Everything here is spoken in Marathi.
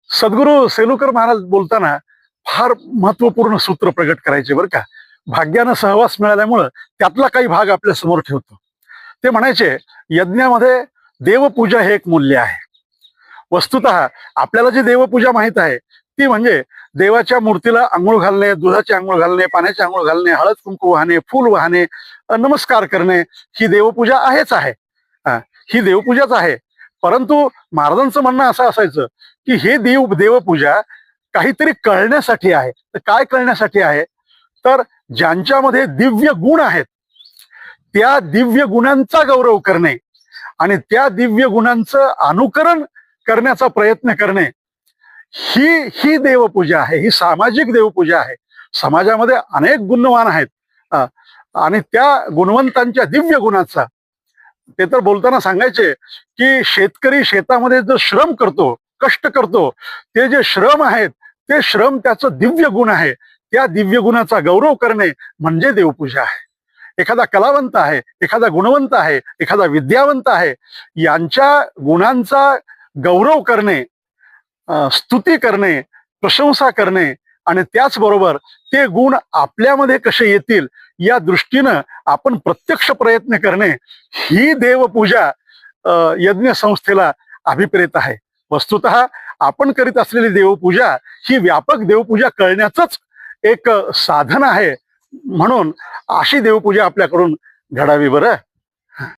सद्गुरू सेलुकर महाराज बोलताना फार महत्वपूर्ण सूत्र प्रगट करायचे बरं का. भाग्यानं सहवास मिळाल्यामुळं त्यातला काही भाग आपल्या समोर ठेवतो. ते म्हणायचे, यज्ञामध्ये देवपूजा हे एक मूल्य आहे. वस्तुतः आपल्याला जी देवपूजा माहित आहे ती म्हणजे देवाच्या मूर्तीला आंघोळ घालणे, दुधाची आंघोळ घालणे, पाण्याची आंघोळ घालणे, हळद कुंकू वाहणे, फूल वाहणे, नमस्कार करणे, ही देवपूजा आहेच आहे. ही देवपूजाच आहे. परंतु महाराजांचं म्हणणं असं असायचं की हे देवपूजा काहीतरी कळण्यासाठी आहे. तर काय कळण्यासाठी आहे? तर ज्यांच्यामध्ये दिव्य गुण आहेत त्या दिव्य गुणांचा गौरव करणे आणि त्या दिव्य गुणांचं अनुकरण करण्याचा प्रयत्न करणे, ही ही देवपूजा आहे. ही सामाजिक देवपूजा आहे. समाजामध्ये अनेक गुणवान आहेत आणि त्या गुणवंतांच्या दिव्य गुणाचा ते तर बोलताना सांगायचे की शेतकरी शेतामध्ये जो श्रम करतो, कष्ट करतो, ते जे श्रम आहेत ते श्रम त्याचं दिव्य गुण आहे. त्या दिव्य गुणाचा गौरव करणे म्हणजे देवपूजा आहे. एखादा कलावंत आहे, एखादा गुणवंत आहे, एखादा विद्यावंत आहे, यांच्या गुणांचा गौरव करणे, स्तुती करणे, प्रशंसा करणे आणि त्याचबरोबर ते गुण आपल्यामध्ये कसे येतील या दृष्टीनं आपण प्रत्यक्ष प्रयत्न करणे, ही देवपूजा यज्ञ संस्थेला अभिप्रेत आहे. वस्तुतः आपण करीत असलेली देवपूजा ही व्यापक देवपूजा कळण्याचंच एक साधन आहे. म्हणून अशी देवपूजा आपल्याकडून घडावी बरं.